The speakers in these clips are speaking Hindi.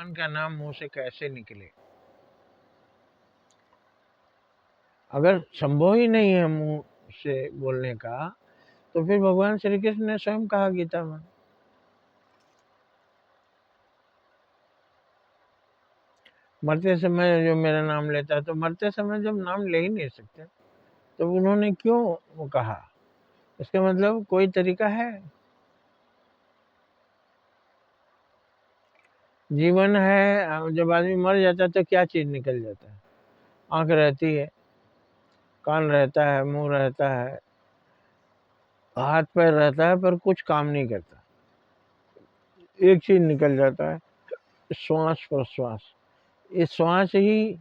भगवान का नाम मुंह से कैसे निकले? अगर संभव ही नहीं है मुंह से बोलने का, तो फिर भगवान श्री कृष्ण ने स्वयं कहा गीता में, मरते समय जो मेरा नाम लेता है, तो मरते समय जब नाम ले ही नहीं सकते तो उन्होंने क्यों वो कहा? इसका मतलब कोई तरीका है? जीवन है, जब आदमी मर जाता है तो क्या चीज निकल जाता है? आंख रहती है, कान रहता है, मुंह रहता है, हाथ पैर रहता है, पर कुछ काम नहीं करता। एक चीज निकल जाता है, श्वास प्रश्वास। ये श्वास ही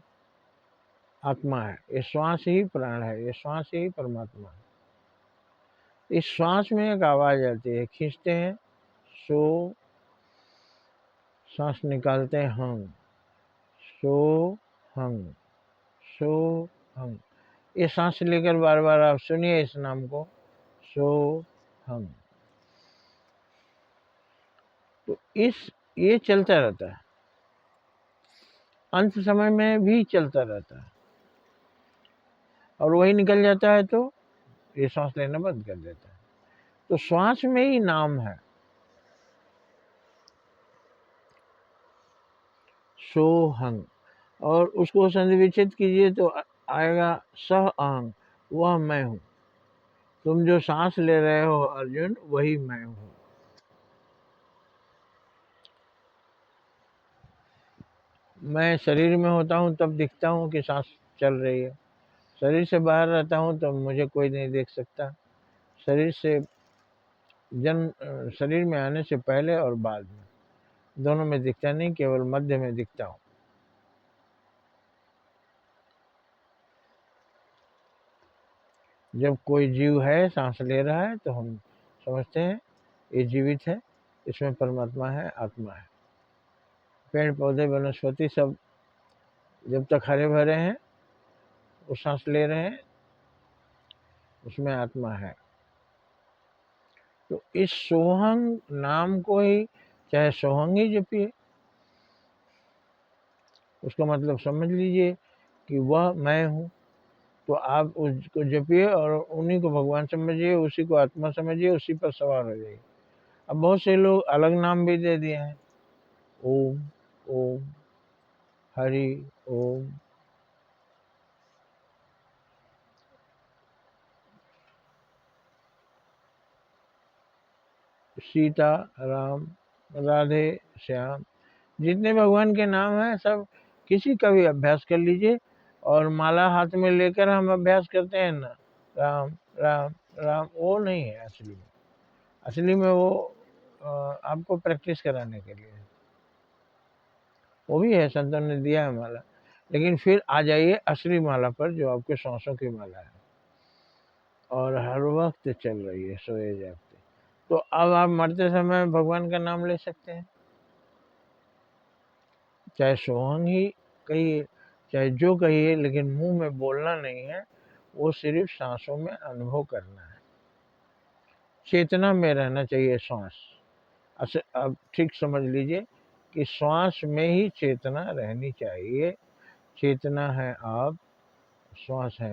आत्मा है, ये श्वास ही प्राण है, ये श्वास ही परमात्मा है। इस श्वास में एक आवाज आती है, खींचते हैं सो, सांस निकालते हैं हम, सो हम, सो हम। ये सांस लेकर बार बार आप सुनिए इस नाम को, सो हम। तो ये चलता रहता है, अंत समय में भी चलता रहता है, और वही निकल जाता है तो ये सांस लेना बंद कर देता है। तो श्वास में ही नाम है, सोहंग। और उसको संधि विच्छेद कीजिए तो आएगा सह अहंग, वह मैं हूं। तुम जो सांस ले रहे हो अर्जुन, वही मैं हूं। मैं शरीर में होता हूं तब दिखता हूं कि सांस चल रही है, शरीर से बाहर रहता हूं तो मुझे कोई नहीं देख सकता। शरीर से शरीर में आने से पहले और बाद में दोनों में दिखता नहीं, केवल मध्य में दिखता हूं। जब कोई जीव है, सांस ले रहा है, तो हम समझते हैं ये जीवित है, इसमें परमात्मा है, आत्मा है। पेड़ पौधे वनस्पति सब जब तक हरे भरे हैं, वो सांस ले रहे हैं, उसमें आत्मा है। तो इस सोहंग नाम को ही चाहे सोहंग ही जपिए, उसका मतलब समझ लीजिए कि वह मैं हूँ। तो आप उसको जपिए और उन्हीं को भगवान समझिए, उसी को आत्मा समझिए, उसी पर सवार हो जाइए। अब बहुत से लोग अलग नाम भी दे दिए हैं, ओम, ओम, हरि ओम। सीता, राम, राधे, श्याम, जितने भगवान के नाम हैं सब किसी का भी अभ्यास कर लीजिए। और माला हाथ में लेकर हम अभ्यास करते हैं ना, राम राम राम, वो नहीं है असली में। असली में वो आपको प्रैक्टिस कराने के लिए, वो भी है, संतों ने दिया है माला। लेकिन फिर आ जाइए असली माला पर, जो आपके सांसों की माला है और हर वक्त चल रही है सोए जागते। तो अब आप मरते समय भगवान का नाम ले सकते हैं, चाहे सोहंग ही कहिए, चाहे जो कहिए, लेकिन मुंह में बोलना नहीं है, वो सिर्फ सांसों में अनुभव करना है। चेतना में रहना चाहिए श्वास। अब ठीक समझ लीजिए कि श्वास में ही चेतना रहनी चाहिए। चेतना है आप, श्वास है